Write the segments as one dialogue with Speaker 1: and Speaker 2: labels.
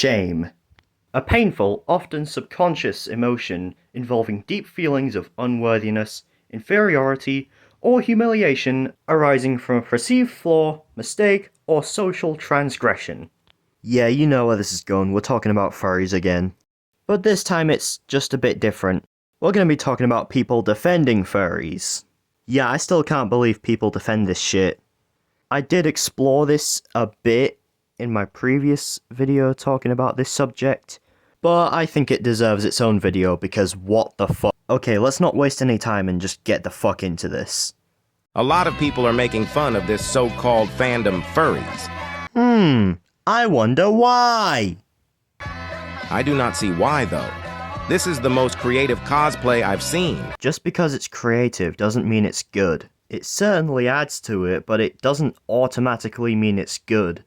Speaker 1: shame. A painful, often subconscious emotion involving deep feelings of unworthiness, inferiority, or humiliation arising from a perceived flaw, mistake, or social transgression. Yeah, you know where this is going, we're talking about furries again. But this time it's just a bit different. We're going to be talking about people defending furries. Yeah, I still can't believe people defend this shit. I did explore this a bit in my previous video talking about this subject, but I think it deserves its own video because what the fuck. Okay, let's not waste any time and just get the fuck into this.
Speaker 2: A lot of people are making fun of this so-called fandom furries.
Speaker 1: I wonder why?
Speaker 2: I do not see why, though. This is the most creative cosplay I've seen.
Speaker 1: Just because it's creative doesn't mean it's good. It certainly adds to it, but it doesn't automatically mean it's good.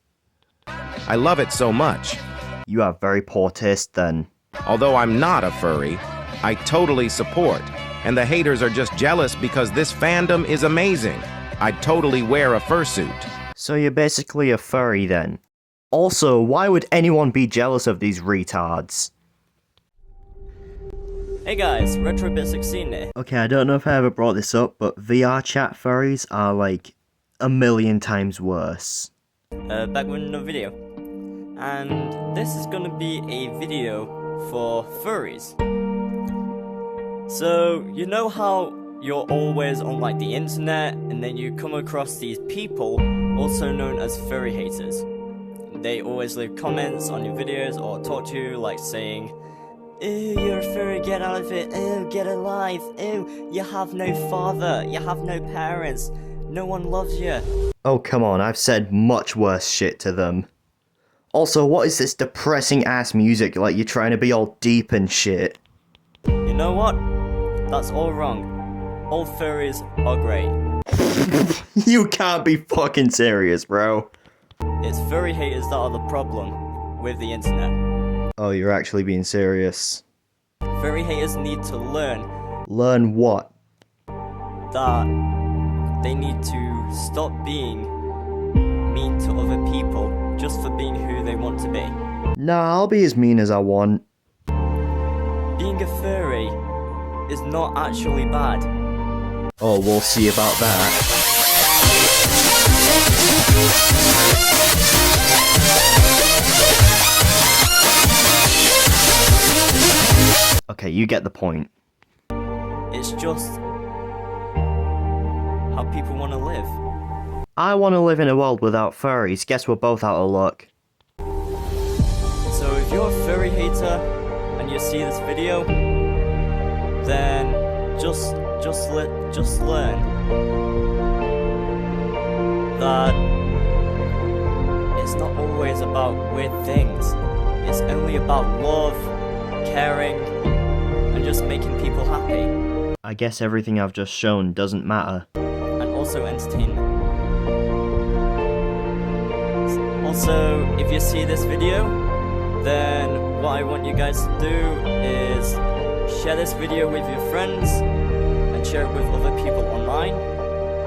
Speaker 2: I love it so much.
Speaker 1: You have very poor taste then.
Speaker 2: Although I'm not a furry, I totally support. And the haters are just jealous because this fandom is amazing. I'd totally wear a fursuit.
Speaker 1: So you're basically a furry then. Also, why would anyone be jealous of these retards?
Speaker 3: Hey guys, RetroBit16 here.
Speaker 1: Okay, I don't know if I ever brought this up, but VR chat furries are like a million times worse.
Speaker 3: Back with another video. And this is gonna be a video for furries. So, you know how you're always on like the internet and then you come across these people, also known as furry haters. They always leave comments on your videos or talk to you like saying, "Ew, you're a furry, get out of it, ew, get a life, ew, you have no father, you have no parents, no one loves you."
Speaker 1: Oh come on, I've said much worse shit to them. Also, what is this depressing ass music like you're trying to be all deep and shit?
Speaker 3: You know what? That's all wrong. All furries are great.
Speaker 1: You can't be fucking serious, bro.
Speaker 3: It's furry haters that are the problem with the internet.
Speaker 1: Oh, you're actually being serious.
Speaker 3: Furry haters need to learn
Speaker 1: Learn what?
Speaker 3: that they need to stop being mean to other people just for being who they want to be.
Speaker 1: Nah, I'll be as mean as I want.
Speaker 3: Being a furry is not actually bad.
Speaker 1: Oh, we'll see about that. Okay, you get the point.
Speaker 3: It's just how people want to live.
Speaker 1: I want to live in a world without furries. Guess we're both out of luck.
Speaker 3: So if you're a furry hater and you see this video, then just learn that it's not always about weird things. It's only about love, caring, and just making people happy.
Speaker 1: I guess everything I've just shown doesn't matter.
Speaker 3: And also entertainment. Also, if you see this video, then what I want you guys to do is share this video with your friends and share it with other people online.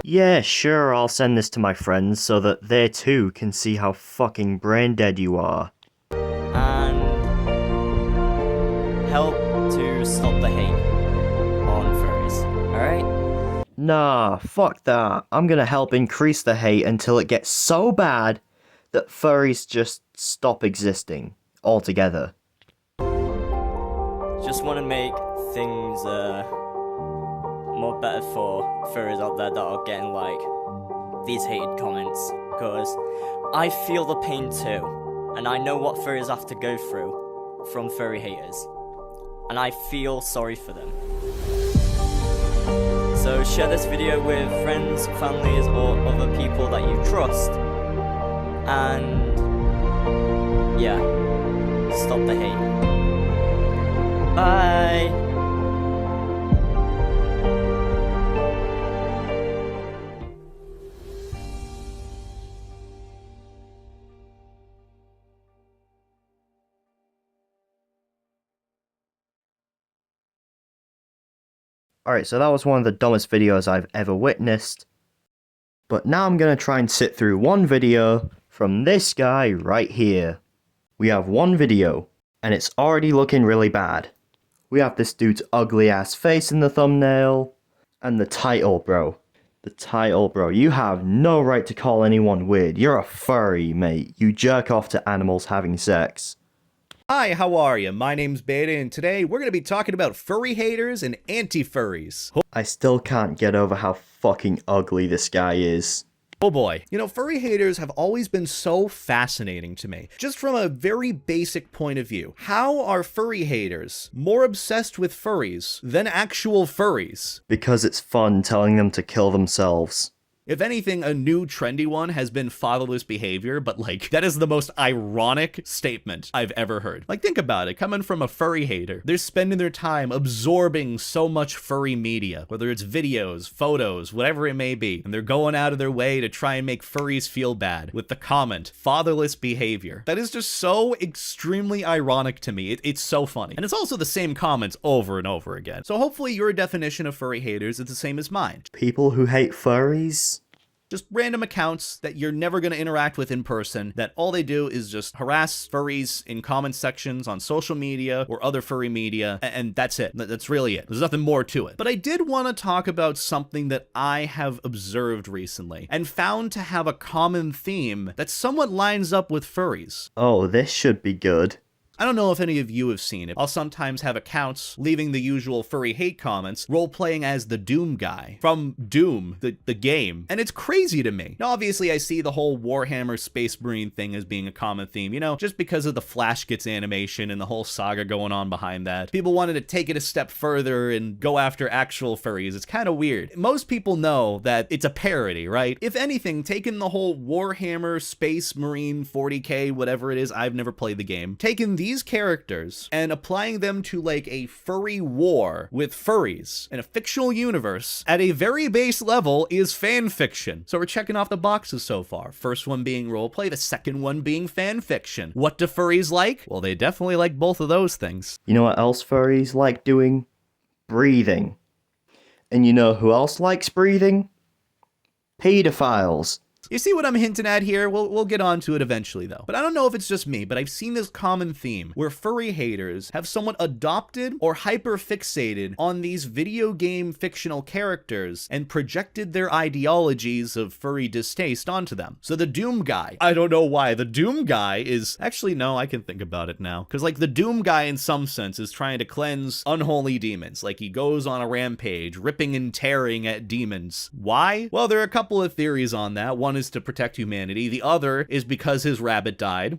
Speaker 1: Yeah, sure, I'll send this to my friends so that they too can see how fucking brain dead you are.
Speaker 3: And help to stop the hate on furries, alright?
Speaker 1: Nah, fuck that. I'm gonna help increase the hate until it gets so bad that furries just stop existing altogether.
Speaker 3: Just want to make things more better for furries out there that are getting like these hated comments, because I feel the pain too, and I know what furries have to go through from furry haters, and I feel sorry for them. So share this video with friends, families, or other people that you trust, and yeah, stop the hate. Bye!
Speaker 1: Alright, so that was one of the dumbest videos I've ever witnessed. But now I'm gonna try and sit through one video from this guy right here. We have one video, and it's already looking really bad. We have this dude's ugly ass face in the thumbnail, and the title, bro. The title, bro. You have no right to call anyone weird. You're a furry, mate. You jerk off to animals having sex.
Speaker 4: Hi, how are you? My name's Beta, and today we're going to be talking about furry haters and anti-furries.
Speaker 1: I still can't get over how fucking ugly this guy is.
Speaker 4: Oh boy. You know, furry haters have always been so fascinating to me. Just from a very basic point of view. How are furry haters more obsessed with furries than actual furries?
Speaker 1: Because it's fun telling them to kill themselves.
Speaker 4: If anything, a new trendy one has been fatherless behavior, but like, that is the most ironic statement I've ever heard. Like, think about it, coming from a furry hater. They're spending their time absorbing so much furry media, whether it's videos, photos, whatever it may be, and they're going out of their way to try and make furries feel bad with the comment, fatherless behavior. That is just so extremely ironic to me. It's so funny. And it's also the same comments over and over again. So hopefully your definition of furry haters is the same as mine.
Speaker 1: People who hate furries?
Speaker 4: Just random accounts that you're never going to interact with in person, that all they do is just harass furries in comment sections on social media or other furry media, and that's it. That's really it. There's nothing more to it. But I did want to talk about something that I have observed recently and found to have a common theme that somewhat lines up with furries.
Speaker 1: Oh, this should be good.
Speaker 4: I don't know if any of you have seen it. I'll sometimes have accounts leaving the usual furry hate comments, role-playing as the Doom guy from Doom, the game. And it's crazy to me. Now, obviously, I see the whole Warhammer Space Marine thing as being a common theme, you know, just because of the Flash Gets animation and the whole saga going on behind that. People wanted to take it a step further and go after actual furries. It's kind of weird. Most people know that it's a parody, right? If anything, taking the whole Warhammer Space Marine 40K, whatever it is, I've never played the game, taking these characters and applying them to like a furry war with furries in a fictional universe at a very base level is fan fiction. So we're checking off the boxes so far. First one being roleplay, the second one being fan fiction. What do furries like? Well, they definitely like both of those things.
Speaker 1: You know what else furries like doing? Breathing. And you know who else likes breathing? Pedophiles.
Speaker 4: You see what I'm hinting at here? We'll get onto it eventually though. But I don't know if it's just me, but I've seen this common theme where furry haters have somewhat adopted or hyper-fixated on these video game fictional characters and projected their ideologies of furry distaste onto them. So the Doom guy, I don't know why, the Doom guy is, actually no, I can think about it now. Because like the Doom guy in some sense is trying to cleanse unholy demons. Like he goes on a rampage, ripping and tearing at demons. Why? Well, there are a couple of theories on that. One is to protect humanity. The other is because his rabbit died.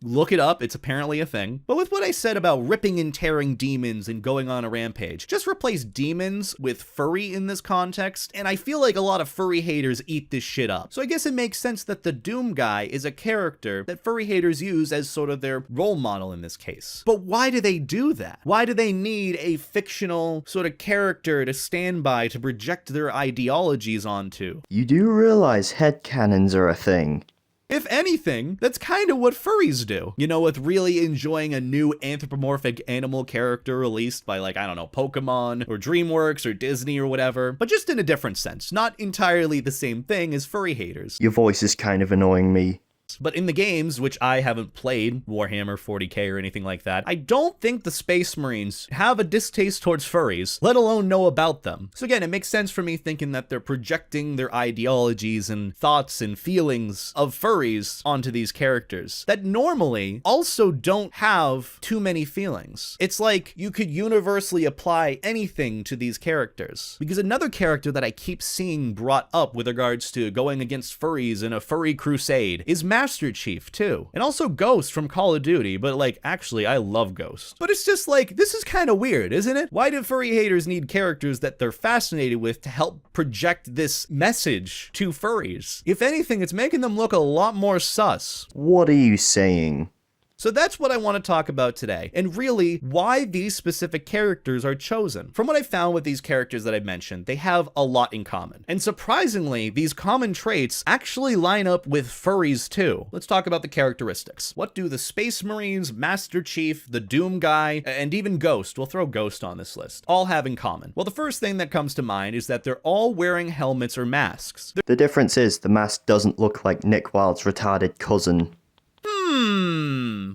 Speaker 4: Look it up, it's apparently a thing. But with what I said about ripping and tearing demons and going on a rampage, just replace demons with furry in this context, and I feel like a lot of furry haters eat this shit up. So I guess it makes sense that the Doom guy is a character that furry haters use as sort of their role model in this case. But why do they do that? Why do they need a fictional sort of character to stand by to project their ideologies onto?
Speaker 1: You do realize headcanons are a thing.
Speaker 4: If anything, that's kind of what furries do. You know, with really enjoying a new anthropomorphic animal character released by like, I don't know, Pokemon or DreamWorks or Disney or whatever, but just in a different sense, not entirely the same thing as furry haters.
Speaker 1: Your voice is kind of annoying me.
Speaker 4: But in the games, which I haven't played, Warhammer 40K or anything like that, I don't think the Space Marines have a distaste towards furries, let alone know about them. So again, it makes sense for me thinking that they're projecting their ideologies and thoughts and feelings of furries onto these characters that normally also don't have too many feelings. It's like you could universally apply anything to these characters. Because another character that I keep seeing brought up with regards to going against furries in a furry crusade is Master Chief too, and also Ghost from Call of Duty, but like actually I love Ghost. But it's just like, this is kind of weird, isn't it? Why do furry haters need characters that they're fascinated with to help project this message to furries? If anything, it's making them look a lot more sus.
Speaker 1: What are you saying?
Speaker 4: So that's what I want to talk about today, and really why these specific characters are chosen. From what I found with these characters that I mentioned, they have a lot in common. And surprisingly, these common traits actually line up with furries too. Let's talk about the characteristics. What do the Space Marines, Master Chief, the Doom guy, and even Ghost, we'll throw Ghost on this list, all have in common? Well, the first thing that comes to mind is that they're all wearing helmets or masks.
Speaker 1: The difference is the mask doesn't look like Nick Wilde's retarded cousin.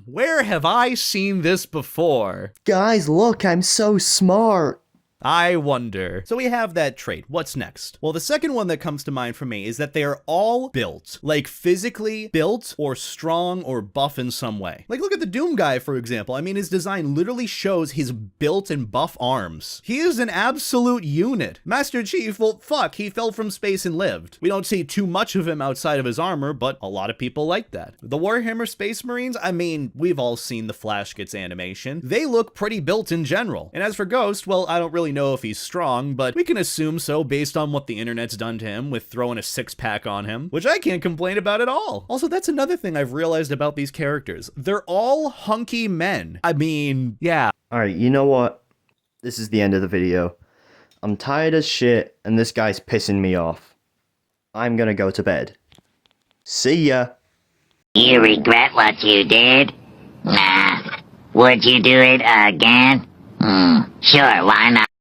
Speaker 4: where have I seen this before?
Speaker 1: Guys, look, I'm so smart.
Speaker 4: I wonder. So we have that trait. What's next? Well, the second one that comes to mind for me is that they are all built, like physically built or strong or buff in some way. Like, look at the Doom guy, for example. I mean, his design literally shows his built and buff arms. He is an absolute unit. Master Chief, well, fuck, he fell from space and lived. We don't see too much of him outside of his armor, but a lot of people like that. The Warhammer Space Marines, I mean, we've all seen the Flash Gets animation. They look pretty built in general. And as for Ghost, well, I don't really know if he's strong, but we can assume so based on what the internet's done to him with throwing a six-pack on him, which I can't complain about at all. Also, that's another thing I've realized about these characters. They're all hunky men. I mean, yeah.
Speaker 1: Alright, you know what? This is the end of the video. I'm tired as shit, and this guy's pissing me off. I'm gonna go to bed. See ya!
Speaker 5: You regret what you did? Nah. Would you do it again? Sure, why not?